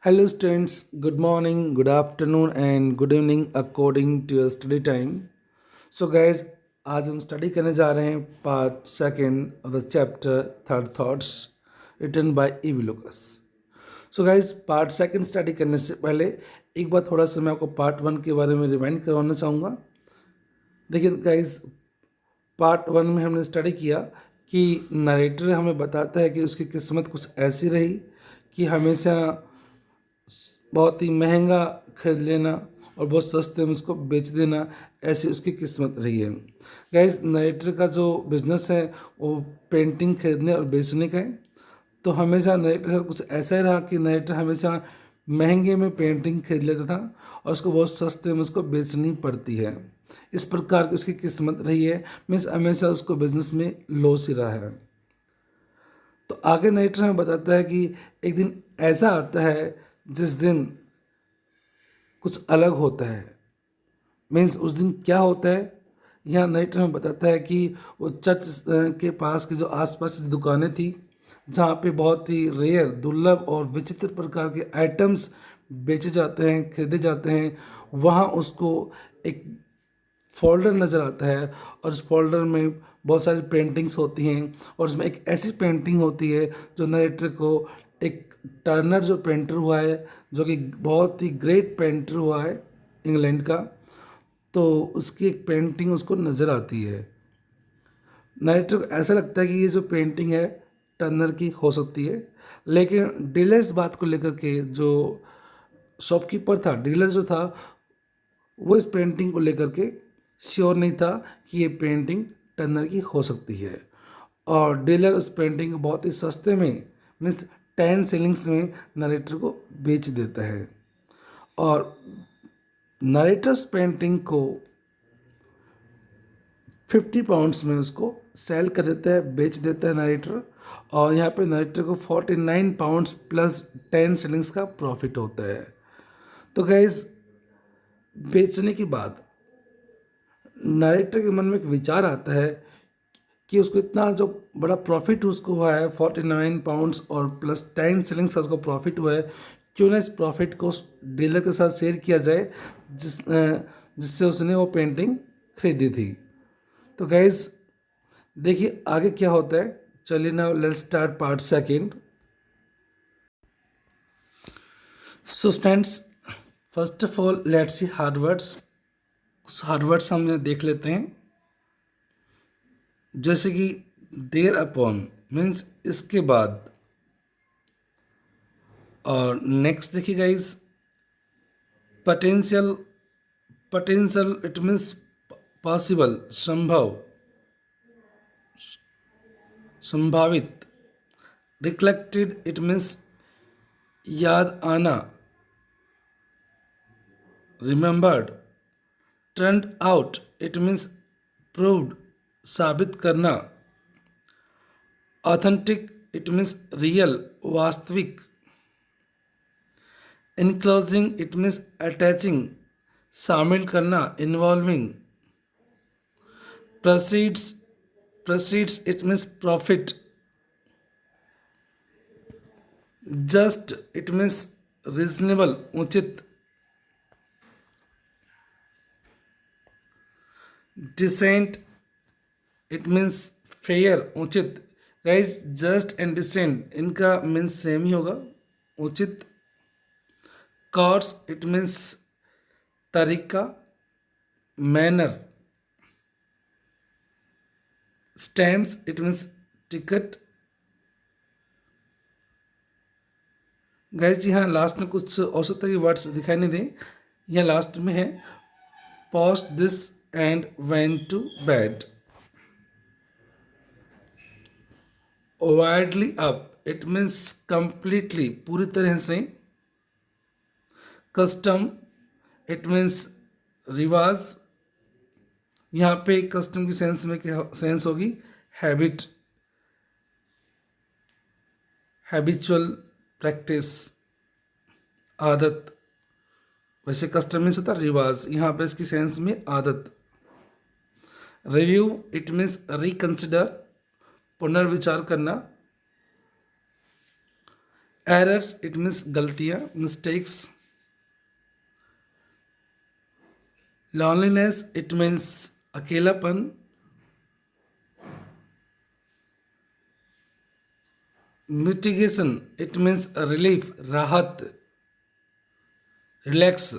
Hello students, good morning, good afternoon and good evening according to your study time. So guys, आज हम study करने जा रहे हैं part second of the chapter third thoughts written by E V Lucas. So guys part second study करने से पहले एक बार थोड़ा सा मैं आपको पार्ट वन के बारे में रिमाइंड करवाना चाहूँगा. देखिए गाइज, पार्ट वन में हमने स्टडी किया कि नरेटर हमें बताता है कि उसकी किस्मत कुछ ऐसी रही कि हमेशा बहुत ही महंगा खरीद लेना और बहुत सस्ते में उसको बेच देना, ऐसी उसकी किस्मत रही है. गाइस, नरेटर का जो बिजनेस है वो पेंटिंग खरीदने और बेचने का है. तो हमेशा नरेटर का कुछ ऐसा ही रहा कि नरेटर हमेशा महंगे में पेंटिंग खरीद लेता था और उसको बहुत सस्ते में उसको बेचनी पड़ती है. इस प्रकार की उसकी किस्मत रही है. मीन्स हमेशा उसको बिजनेस में लॉस ही रहा है. तो आगे नरेटर हमें बताता है कि एक दिन ऐसा आता है जिस दिन कुछ अलग होता है. मीन्स उस दिन क्या होता है, यहाँ नरेटर हमें बताता है कि वो चर्च के पास की जो आसपास की दुकानें थी जहाँ पे बहुत ही रेयर, दुर्लभ और विचित्र प्रकार के आइटम्स बेचे जाते हैं, खरीदे जाते हैं, वहाँ उसको एक फोल्डर नज़र आता है और उस फोल्डर में बहुत सारी पेंटिंग्स होती हैं और उसमें एक ऐसी पेंटिंग होती है जो नरेटर को, एक टर्नर जो पेंटर हुआ है, जो कि बहुत ही ग्रेट पेंटर हुआ है इंग्लैंड का, तो उसकी एक पेंटिंग उसको नज़र आती है. नरेटर को ऐसा लगता है कि ये जो पेंटिंग है टर्नर की हो सकती है, लेकिन डीलर इस बात को लेकर के, जो शॉपकीपर था, डीलर जो था, वो इस पेंटिंग को लेकर के श्योर नहीं था कि ये पेंटिंग टर्नर की हो सकती है. और डीलर उस पेंटिंग को बहुत ही सस्ते में, मीन्स 10 शिलिंग्स में नरेटर को बेच देता है. और नरेटर्स पेंटिंग को 50 पाउंड्स में उसको सेल कर देता है, बेच देता है नरेटर. और यहाँ पे नरेटर को 49 पाउंड्स प्लस 10 शिलिंग्स का प्रॉफिट होता है. तो गैस, बेचने के बाद नरेटर के मन में एक विचार आता है कि उसको इतना जो बड़ा प्रॉफिट उसको हुआ है, 49 पाउंड्स और प्लस 10 शिलिंग्स का उसको प्रॉफिट हुआ है, क्यों ना इस प्रॉफिट को उस डीलर के साथ शेयर किया जाए जिससे उसने वो पेंटिंग खरीदी थी. तो गैस, देखिए आगे क्या होता है. चलिए now let's start part second. So students, first of all let's see hard words. कुछ हार्ड वर्ड्स हम देख लेते हैं, जैसे कि देर अपॉन मीन्स इसके बाद. और नेक्स्ट देखिए guys, potential. Potential it means possible, संभव, संभावित. रिफ्लेक्टेड इट मीन्स याद आना, remembered. Turned out it means proved, साबित करना. ऑथेंटिक इट मीन्स रियल, वास्तविक. इनक्लोजिंग इट मीन्स अटैचिंग, शामिल करना, involving. Proceeds. Proceeds it means profit. Just it means reasonable, उचित. डिसेंट इट मीन्स फेयर, उचित. Guys, just and decent इनका means same ही होगा, उचित. कॉर्स इट मीन्स तरीका, manner. Stamps it means ticket. Guys, यहाँ last में कुछ हो सकता है कि वर्ड्स दिखाई नहीं दें. यहाँ लास्ट में है post this and went to bed. Widely up it means completely, पूरी तरह से. कस्टम इट मीन्स रिवाज. यहाँ पे कस्टम की सेंस में क्या सेंस होगी, हैबिट, हैबिचुअल प्रैक्टिस, आदत. वैसे कस्टम मीन्स होता है रिवाज, यहाँ पे इसकी सेंस में आदत. रिव्यू इट मीन्स रिकंसिडर, पुनर्विचार करना. एरर्स इट मीन्स गलतियाँ, मिस्टेक्स। लॉनलीनेस इट मीन्स अकेलापन। मिटिगेशन इट मीन्स रिलीफ, राहत, रिलैक्स।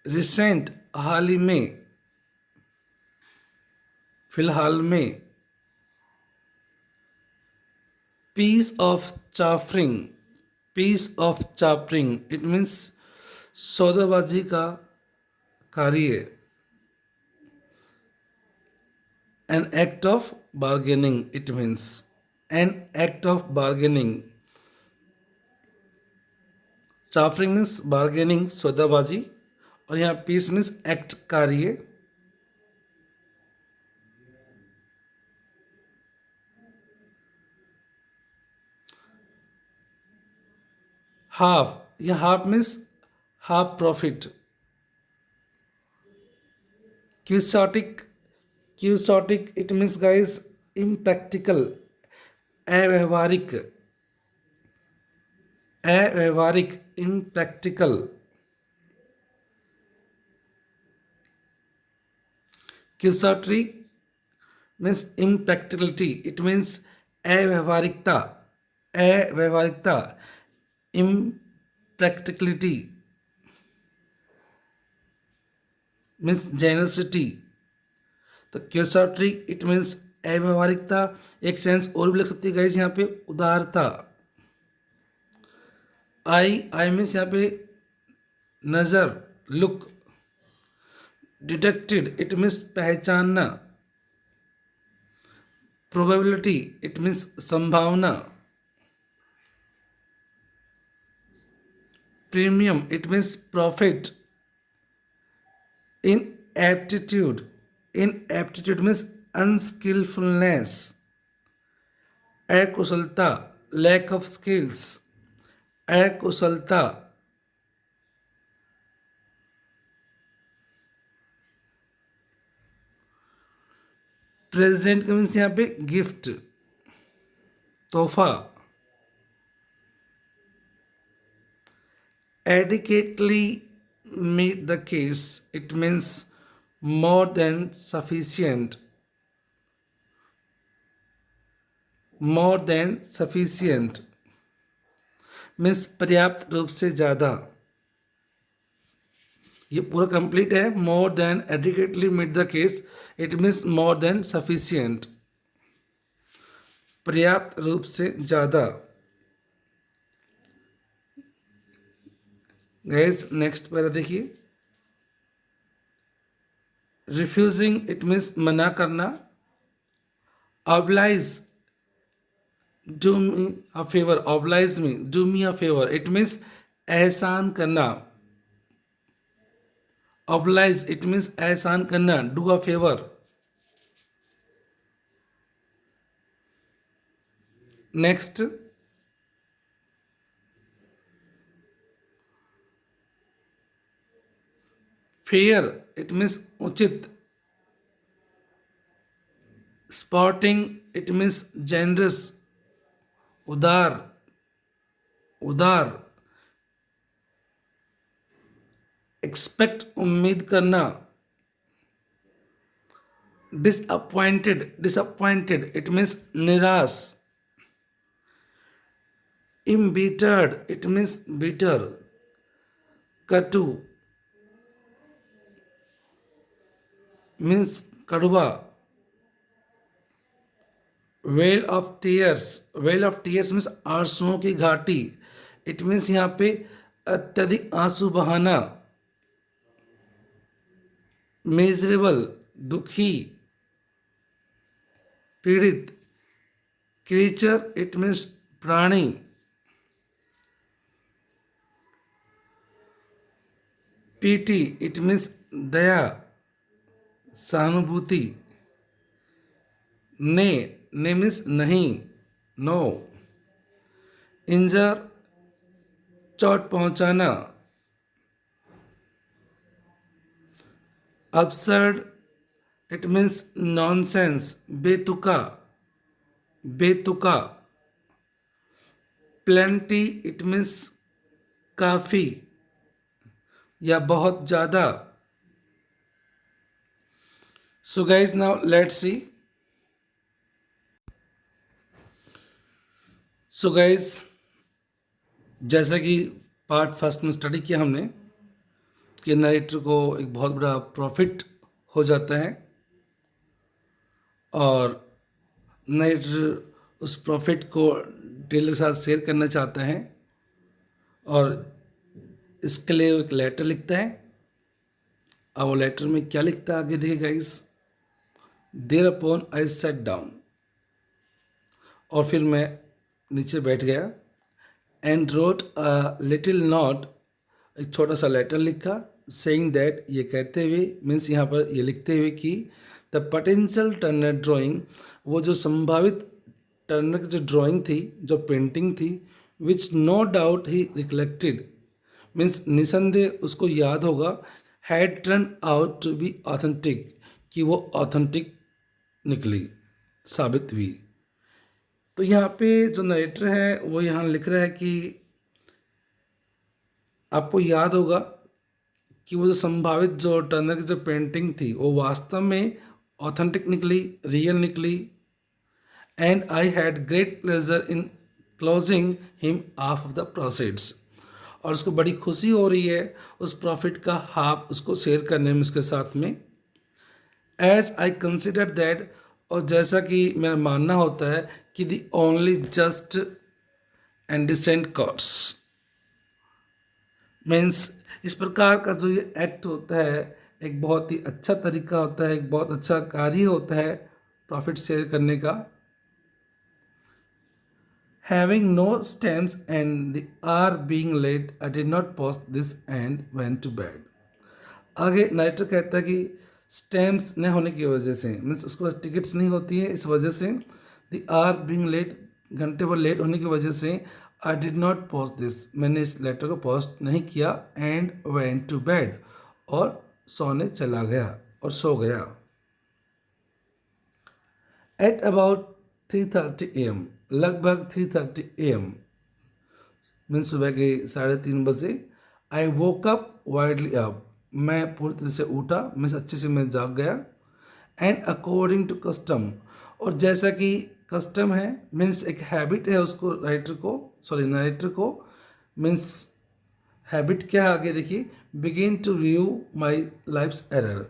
रिसेंट हाल ही में, फिलहाल में। Piece of chaffering, piece of chaffering it means सौदेबाजी का कार्य। An act of bargaining it means an act of bargaining. Chaffering means bargaining, सौदाबाजी, और यहाँ पीस मीन्स एक्ट, कार्य। हाफ, यह half means half profit. Quixotic, quixotic it means guys impractical, अव्यवहारिक, अव्यवहारिक, impractical. Quixotry means impracticality, it means अव्यवहारिकता, अव्यवहारिकता, impracticality means generosity. तो quixotry it means अव्यवहारिकता। एक सेंस और भी लिख सकती है गाइस यहाँ पे, उदारता। आई मीन्स यहाँ पे नज़र, लुक। डिटेक्टेड इट मीन्स पहचानना। प्रोबेबिलिटी इट मीन्स संभावना। Premium it means profit. Inaptitude, inaptitude means unskillfulness, अकुशलता, lack of skills, अकुशलता। प्रेजेंट का मीन्स यहाँ पे गिफ्ट, तोहफा। adequately meet the case it means more than sufficient, more than sufficient means पर्याप्त रूप से ज़्यादा। ये पूरा कंप्लीट है। More than, adequately meet the case it means more than sufficient, पर्याप्त रूप से ज़्यादा। गाइस नेक्स्ट पैरा देखिए। रिफ्यूजिंग इट मीन्स मना करना। Oblige, do me a favour, oblige me, do me a favour it means एहसान करना। ऑब्लाइज इट मीन्स एहसान करना, do a favour. Next, fair it means उचित। स्पॉटिंग इट मीन्स जेनरस, उदार, उदार। एक्सपेक्ट उम्मीद करना। डिसअपॉइंटेड, डिसअपॉइंटेड इट मीन्स निराश। इम्बिटर्ड इट मीन्स बिटर, कटु मीन्स कड़वा। Well of tears, well of tears means आंसुओं की घाटी। इट मीन्स यहाँ पे अत्यधिक आंसू बहाना। मिजरेबल दुखी, पीड़ित। क्रीचर इट मीन्स प्राणी। पीटी इट मीन्स दया, सहानुभूति। ने मीन्स नहीं, नो। इंजर चोट पहुंचाना। absurd इट मीन्स नॉनसेंस, बेतुका, बेतुका। प्लेंटी इट मीन्स काफ़ी या बहुत ज़्यादा. So guys now let's see. So guys जैसा कि पार्ट फर्स्ट में स्टडी किया हमने कि नरेटर को एक बहुत बड़ा प्रॉफिट हो जाता है और नरेटर उस प्रॉफिट को टेलर के साथ शेयर करना चाहता है और इसके लिए वो एक लेटर लिखता है. अब वो लेटर में क्या लिखता है आगे देखिए guys. Thereupon I set down, और फिर मैं नीचे बैठ गया and wrote a little note, एक छोटा सा लेटर लिखा सेइंग दैट, ये कहते हुए मीन्स यहाँ पर ये लिखते हुए कि द पोटेंशियल टर्नर ड्राइंग, वो जो संभावित टर्नर की जो ड्राइंग थी, जो पेंटिंग थी, विच नो डाउट ही रिकलेक्टेड मीन्स निसंदेह उसको याद होगा, had turned out to be authentic, कि वो ऑथेंटिक निकली, साबित हुई. तो यहाँ पे जो नरेटर है वो यहाँ लिख रहा है कि आपको याद होगा कि वो जो संभावित जो टर्नर की जो पेंटिंग थी वो वास्तव में ऑथेंटिक निकली, रियल निकली. And I had great pleasure in closing him of the proceeds, और उसको बड़ी खुशी हो रही है उस प्रॉफिट का हाफ उसको शेयर करने में उसके साथ में. एज आई कंसिडर दैट, और जैसा कि मेरा मानना होता है कि the only just and decent course means, इस प्रकार का जो ये एक्ट होता है एक बहुत ही अच्छा तरीका होता है, एक बहुत अच्छा कार्य होता है प्रॉफिट शेयर करने का. Having no stamps and the hour being late, I did not post this and went to bed. आगे नाइटर कहता है कि स्टैम्प्स न होने की वजह से मीन्स उसके पास टिकट्स नहीं होती है, इस वजह से द आर बीइंग लेट, घंटे भर लेट होने की वजह से I did not post this, मैंने इस लेटर को पोस्ट नहीं किया. एंड वेंट टू बेड, और सोने चला गया और सो गया. एट अबाउट 3:30 AM, लगभग 3:30 AM मीन्स सुबह के 3:30 बजे. आई वोक अप वाइडली अप, मैं पूरी तरह से उठा मीन्स अच्छे से मैं जाग गया. एंड अकॉर्डिंग टू कस्टम, और जैसा कि कस्टम है मीन्स एक हैबिट है उसको नरेटर को मीन्स हैबिट क्या है आगे देखिए. Begin to review my life's error,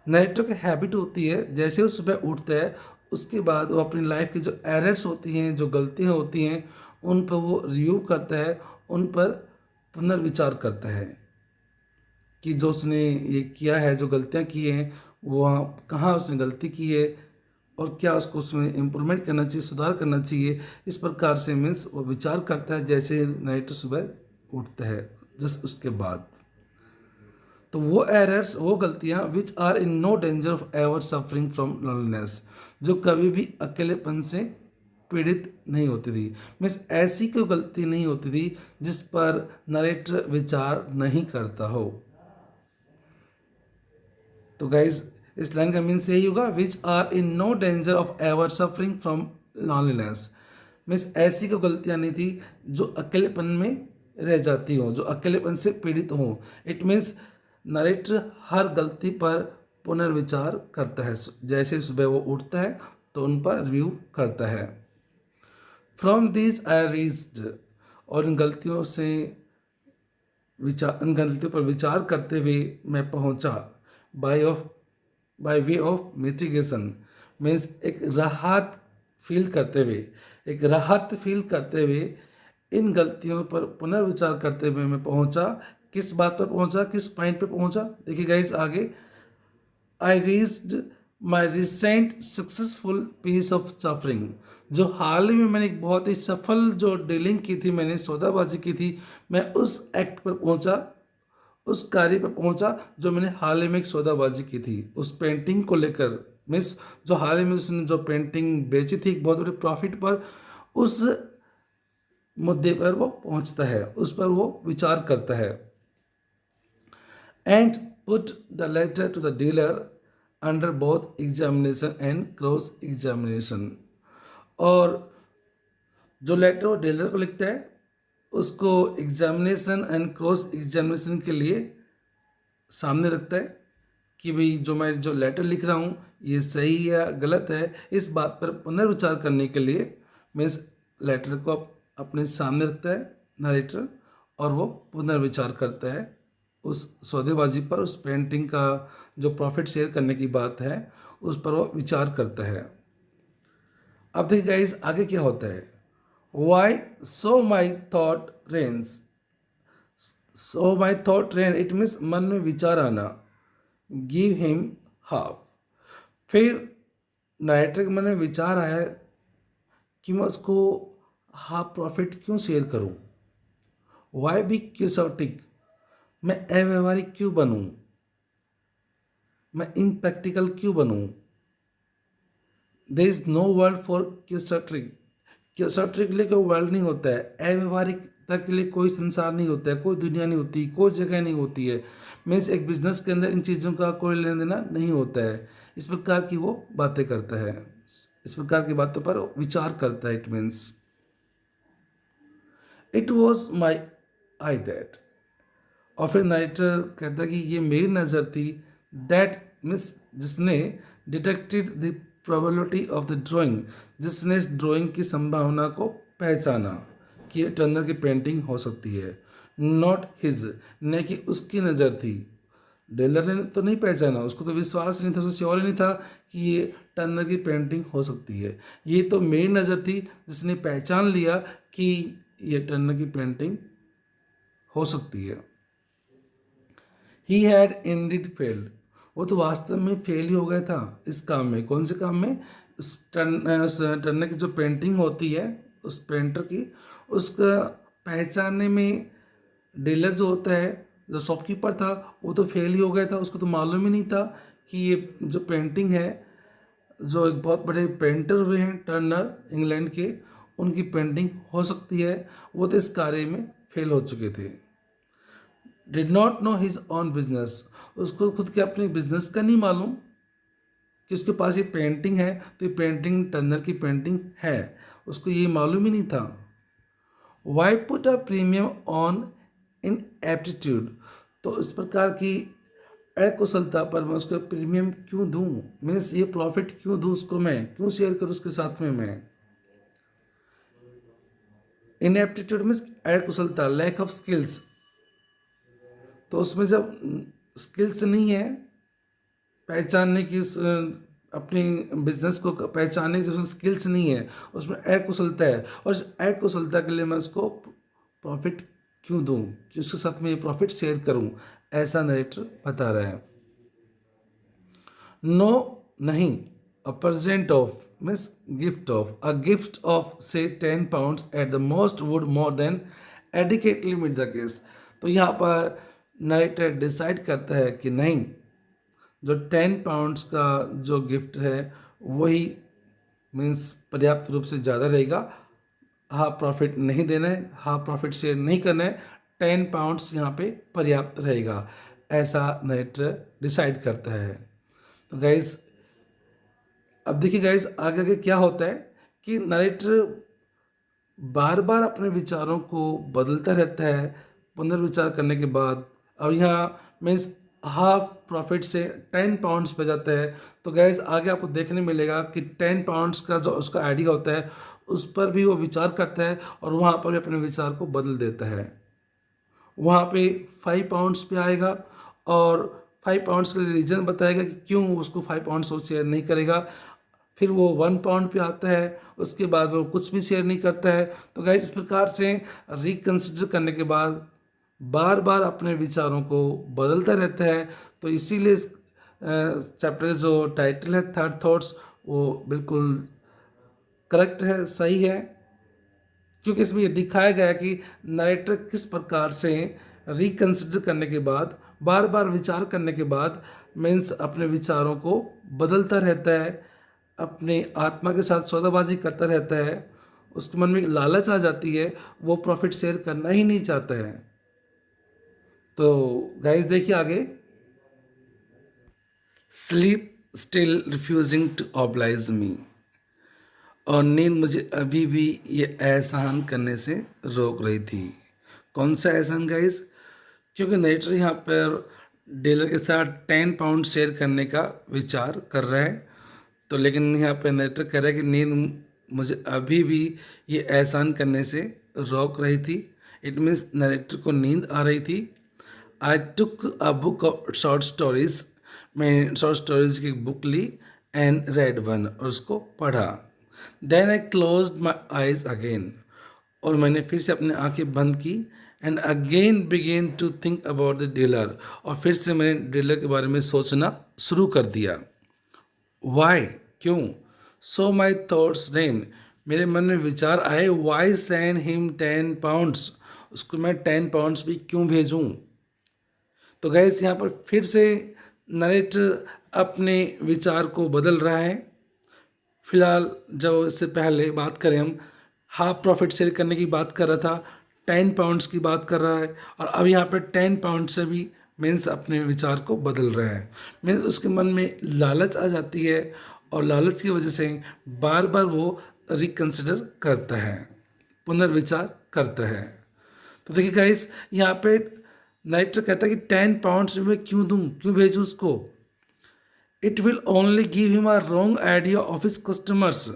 narrator की हैबिट होती है जैसे वो सुबह उठता है उसके बाद वो अपनी लाइफ की जो एरर्स होती हैं, जो गलतियाँ होती हैं, उन पर वो रिव्यू करता है, उन पर पुनर्विचार करता है कि जो उसने ये किया है, जो गलतियाँ की हैं, वहाँ कहाँ उसने गलती की है और क्या उसको उसमें इम्प्रूवमेंट करना चाहिए, सुधार करना चाहिए. इस प्रकार से मीन्स वो विचार करता है जैसे नाइटर सुबह उठता है जस्ट उसके बाद. तो वो एरर्स, वो गलतियाँ which are in no danger of ever suffering from loneliness, जो कभी भी अकेलेपन से पीड़ित नहीं होती थी. मीन्स ऐसी कोई गलती नहीं होती थी जिस पर नरेटर विचार नहीं करता हो. तो गाइज इस लाइन का मीन्स यही होगा, which are in no danger of ever suffering from loneliness. Means ऐसी कोई गलतियाँ नहीं थी जो अकेलेपन में रह जाती हों, जो अकेलेपन से पीड़ित हों. इट मीन्स नरेटर हर गलती पर पुनर्विचार करता है, जैसे सुबह वो उठता है तो उन पर रिव्यू करता है. फ्रॉम दिस आई रीच्ड, और इन गलतियों पर विचार करते हुए मैं पहुंचा. By way of mitigation means एक राहत फील करते हुए इन गलतियों पर पुनर्विचार करते हुए मैं पहुंचा. किस बात पर पहुंचा, किस पॉइंट पे पहुंचा, देखिए गाइस आगे. I reached my recent successful piece of suffering, जो हाल ही में मैंने एक बहुत ही सफल जो डीलिंग की थी, मैंने सौदाबाजी की थी, मैं उस एक्ट पर पहुंचा, उस कार्य पर पहुंचा जो मैंने हाल ही में एक सौदाबाजी की थी उस पेंटिंग को लेकर. मीन्स जो हाल ही में उसने जो पेंटिंग बेची थी एक बहुत बड़े प्रॉफिट पर, उस मुद्दे पर वो पहुंचता है, उस पर वो विचार करता है. And put the letter to the dealer under both examination and cross examination, और जो लेटर वो डीलर को लिखता है, उसको एग्जामिनेशन एंड क्रॉस एग्जामिनेशन के लिए सामने रखता है कि भाई जो लेटर लिख रहा हूँ ये सही है या गलत है। इस बात पर पुनर्विचार करने के लिए मीन्स लेटर को अपने सामने रखता है नरेटर, और वो पुनर्विचार करता है उस सौदेबाजी पर, उस पेंटिंग का जो प्रॉफिट शेयर करने की बात है उस पर वो विचार करता है। अब देखिए गाइस आगे क्या होता है। Why so my thought ran, so my thought ran it means मन में विचार आना। गिव हिम हाफ, फिर नाइटर के मन में विचार आया कि मैं उसको हाफ प्रॉफिट क्यों शेयर करूं। वाई बी क्यूसोटिक, मैं अव्यवहारिक क्यों बनूं, मैं इम्प्रैक्टिकल क्यों बनूं। There is no world for quixotic, quixotic के लिए कोई वर्ल्ड नहीं होता है, अव्यवहारिकता के लिए कोई संसार नहीं होता है, कोई दुनिया नहीं होती, कोई जगह नहीं होती है। मीन्स एक बिजनेस के अंदर इन चीज़ों का कोई लेना देना नहीं होता है। इस प्रकार की वो बातें करता है, इस प्रकार की बातों पर विचार करता है। It means it was my I that, और फिर नाइटर कहता है कि ये मेरी नज़र थी। दैट मीन्स जिसने detected the probability of the drawing, जिसने इस ड्राइंग की संभावना को पहचाना कि ये टर्नर की पेंटिंग हो सकती है। नॉट हिज, न कि उसकी नज़र थी। डेलर ने तो नहीं पहचाना, उसको तो विश्वास नहीं था, उसको श्योर ही नहीं था कि ये टर्नर की पेंटिंग हो सकती है। ये तो मेरी नज़र थी जिसने पहचान लिया कि ये टर्नर की पेंटिंग हो सकती है। ही हैड इंडीड फेल्ड, वो तो वास्तव में फेल ही हो गया था इस काम में। कौन से काम में? उस टर्नर की जो पेंटिंग होती है उस पेंटर की, उसका पहचानने में डीलर जो होता है, जो शॉपकीपर था, वो तो फेल ही हो गया था। उसको तो मालूम ही नहीं था कि ये जो पेंटिंग है, जो एक बहुत बड़े पेंटर हुए हैं टर्नर इंग्लैंड के, उनकी पेंटिंग हो सकती है। वो तो इस कार्य में फेल हो चुके थे। Did not know his on business, उसको खुद के अपने बिजनेस का नहीं मालूम कि उसके पास ये पेंटिंग है, तो ये पेंटिंग टर्नर की पेंटिंग है, उसको ये मालूम ही नहीं था। Why put a premium on ineptitude, तो इस प्रकार की अकुशलता पर मैं उसको प्रीमियम क्यों दूं, मीन्स ये प्रॉफिट क्यों दूं, उसको मैं क्यों शेयर करूं उसके साथ में मैं। इन एप्टीट्यूड मीन्स अकुशलता, लैक ऑफ स्किल्स, तो उसमें जब स्किल्स नहीं है पहचानने की, अपनी बिजनेस को पहचानने की उसमें स्किल्स नहीं है, उसमें अकुशलता है, और इस अकुशलता के लिए मैं उसको प्रॉफिट क्यों दूं, कि उसके साथ में ये प्रॉफिट शेयर करूं, ऐसा नरेटर बता रहा है। नो नहीं, a present of means gift of, a gift of say 10 pounds at the most would more than adequately meet the case. तो यहाँ पर नरेटर डिसाइड करता है कि नहीं, जो 10 पाउंड्स का जो गिफ्ट है वही मीन्स पर्याप्त रूप से ज़्यादा रहेगा। हाफ प्रॉफिट नहीं देना है, हाफ प्रॉफिट शेयर नहीं करना है, 10 पाउंड्स यहाँ पे पर्याप्त रहेगा, ऐसा नरेटर डिसाइड करता है। तो गाइज अब देखिए गाइज आगे आगे क्या होता है कि नरेटर बार बार अपने विचारों को बदलता रहता है पुनर्विचार करने के बाद। अब यहाँ मीन्स हाफ प्रॉफिट से 10 पाउंड्स पे जाता है। तो गैस आगे आपको देखने मिलेगा कि 10 पाउंड्स का जो उसका आइडिया होता है उस पर भी वो विचार करता है और वहाँ पर भी अपने विचार को बदल देता है। वहाँ पे 5 पाउंड्स पे आएगा और 5 पाउंड्स का रीज़न बताएगा कि क्यों उसको 5 पाउंड्स वो शेयर नहीं करेगा। फिर वो 1 पाउंड पे आता है, उसके बाद वो कुछ भी शेयर नहीं करता है। तो गाइस इस प्रकार से रिकन्सिडर करने के बाद बार बार अपने विचारों को बदलता रहता है। तो इसीलिए इस चैप्टर का जो टाइटल है थर्ड थॉट्स, वो बिल्कुल करेक्ट है, सही है, क्योंकि इसमें ये दिखाया गया है कि नरेटर किस प्रकार से रिकन्सिडर करने के बाद, बार बार विचार करने के बाद मीन्स अपने विचारों को बदलता रहता है, अपने आत्मा के साथ सौदाबाजी करता रहता है। उसके मन में एक लालच आ जाती है, वो प्रॉफिट शेयर करना ही नहीं चाहता है। तो गाइस देखिए आगे, sleep still refusing to oblige me, और नींद मुझे अभी भी ये एहसान करने से रोक रही थी। कौन सा एहसान गाइस? क्योंकि नेटर यहाँ पर डीलर के साथ 10 पाउंड शेयर करने का विचार कर रहा है। तो लेकिन यहाँ पर नेटर कह रहा है कि नींद मुझे अभी भी ये एहसान करने से रोक रही थी। इट मीन्स नरेटर को नींद आ रही थी। I took a book of short stories, मैं शॉर्ट स्टोरीज की बुक ली एंड रेड वन, और उसको पढ़ा। Then I close my eyes again, और मैंने फिर से अपनी आंखें बंद की। And again begin to think about the dealer, और फिर से मैंने डीलर के बारे में सोचना शुरू कर दिया। वाई, क्यों? सो माई थॉट्स रेन, मेरे मन में विचार आए। वाई सेंड हिम 10 पाउंड्स, उसको मैं 10 पाउंड्स भी क्यों भेजूं? तो गैस यहाँ पर फिर से नरेटर अपने विचार को बदल रहा है। फिलहाल जो इससे पहले बात करें हम, हाफ प्रॉफिट शेयर करने की बात कर रहा था, 10 पाउंड्स की बात कर रहा है, और अब यहाँ पर 10 पाउंड से भी मीन्स अपने विचार को बदल रहा है। मीन्स उसके मन में लालच आ जाती है, और लालच की वजह से बार बार वो रिकन्सिडर करता है, पुनर्विचार करता है। तो देखिए गाइस, यहाँ पे नाइटर कहता है कि 10 पाउंड्स मैं क्यों दूँ, क्यों भेजूँ उसको? It will only give him a wrong idea of his customers.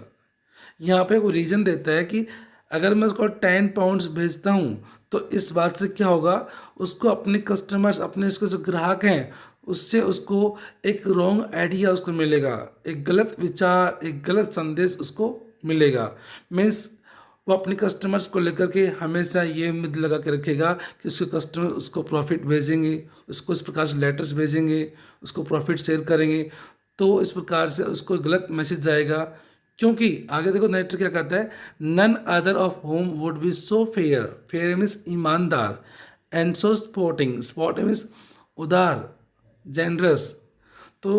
यहाँ पे वो रीज़न देता है कि अगर मैं उसको 10 पाउंड्स भेजता हूँ तो इस बात से क्या होगा, उसको अपने कस्टमर्स, अपने उसके जो ग्राहक हैं, उससे उसको एक रॉन्ग आइडिया उसको मिलेगा, एक गलत विचार, एक गलत संदेश उसको मिलेगा। मीन्स वो अपने कस्टमर्स को लेकर के हमेशा ये उम्मीद लगा के रखेगा कि उसके कस्टमर उसको प्रॉफिट भेजेंगे, उसको इस प्रकार से लेटर्स भेजेंगे, उसको प्रॉफिट शेयर करेंगे। तो इस प्रकार से उसको गलत मैसेज जाएगा। क्योंकि आगे देखो नेटर क्या कहता है, none other of whom would be so fair, fair means ईमानदार, and so sporting, sporting means उदार, जेनरस। तो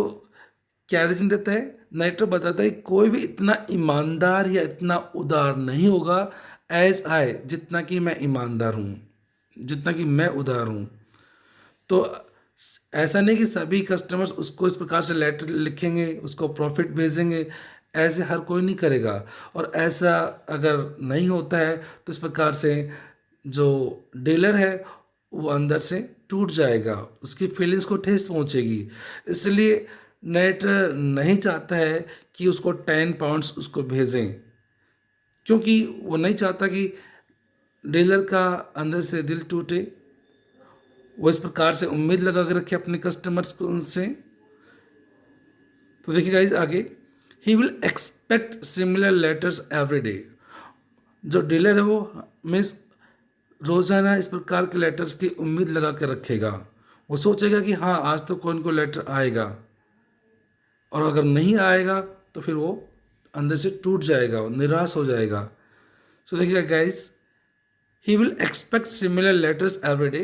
क्या रीजन देता है? नाइटर बताता है कोई भी इतना ईमानदार या इतना उदार नहीं होगा एज आई, जितना कि मैं ईमानदार हूँ, जितना कि मैं उदार हूँ। तो ऐसा नहीं कि सभी कस्टमर्स उसको इस प्रकार से लेटर लिखेंगे, उसको प्रॉफिट भेजेंगे, ऐसे हर कोई नहीं करेगा। और ऐसा अगर नहीं होता है तो इस प्रकार से जो डीलर है वो अंदर से टूट जाएगा, उसकी फीलिंग्स को ठेस पहुंचेगी। इसलिए नेटर नहीं चाहता है कि उसको 10 पाउंड्स उसको भेजें, क्योंकि वो नहीं चाहता कि डीलर का अंदर से दिल टूटे, वो इस प्रकार से उम्मीद लगा कर रखे अपने कस्टमर्स को उनसे। तो देखिए गाइस आगे, he will expect similar letters every day. जो डीलर है वो मीन्स रोजाना इस प्रकार के लेटर्स की उम्मीद लगा कर रखेगा। वो सोचेगा कि हाँ आज तो कोई को लेटर आएगा, और अगर नहीं आएगा तो फिर वो अंदर से टूट जाएगा, निराश हो जाएगा। सो देखिएगा guys, he will expect similar letters every day,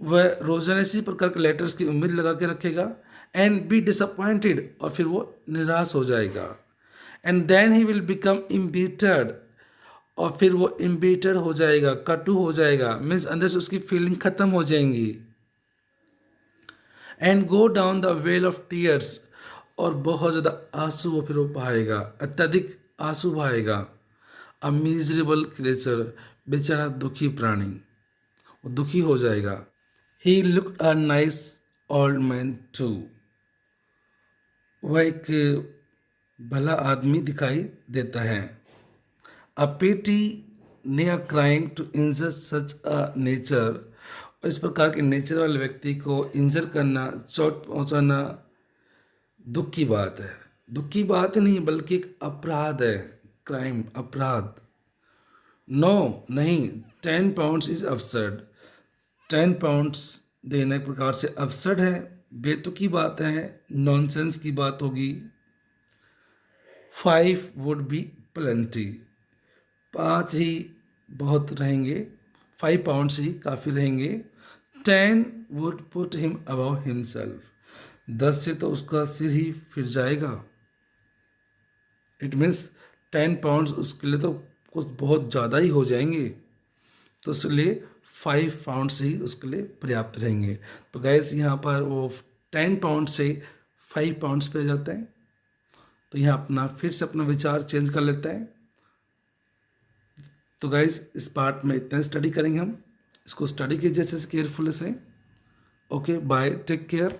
वह रोजाना इसी प्रकार के लेटर्स की उम्मीद लगा के रखेगा। एंड बी डिसअपॉइंटेड, और फिर वो निराश हो जाएगा। And then he will become embittered, और फिर वो इम्बिटर्ड हो जाएगा, कटु हो जाएगा, मीन्स अंदर से उसकी फीलिंग खत्म हो जाएंगी। And go down the well of tears, और बहुत ज़्यादा आंसू वो फिर वो बहाएगा, अत्यधिक आंसू बहाएगा। अ मिजरेबल क्रिएचर, बेचारा दुखी प्राणी, वो दुखी हो जाएगा। He look a nice old man too, वह एक भला आदमी दिखाई देता है। अ पेटी ने a crime to injure such a nature, इस प्रकार के नेचर वाले व्यक्ति को इंजर करना, चोट पहुंचाना दुख की बात है। दुख की बात नहीं बल्कि एक अपराध है, क्राइम, अपराध। नो, नहीं, 10 पाउंड्स इज अब्सर्ड, 10 पाउंड्स देने एक प्रकार से अब्सर्ड है, बेतुकी बात है, नॉनसेंस की बात होगी। 5 वुड बी प्लेंटी, 5 ही बहुत रहेंगे, 5 पाउंड्स ही काफ़ी रहेंगे। 10 would put him above himself, 10 से तो उसका सिर ही फिर जाएगा। इट मीन्स 10 पाउंड्स उसके लिए तो कुछ बहुत ज़्यादा ही हो जाएंगे, तो इसलिए 5 पाउंड्स ही उसके लिए पर्याप्त रहेंगे। तो गैस यहाँ पर वो 10 पाउंड से 5 पाउंड्स पे जाते हैं। तो यहाँ अपना फिर से अपना विचार चेंज कर लेते हैं। तो गाइज इस पार्ट में इतना स्टडी करेंगे हम, इसको स्टडी कीजिए अच्छे से केयरफुल से। Okay bye, take care.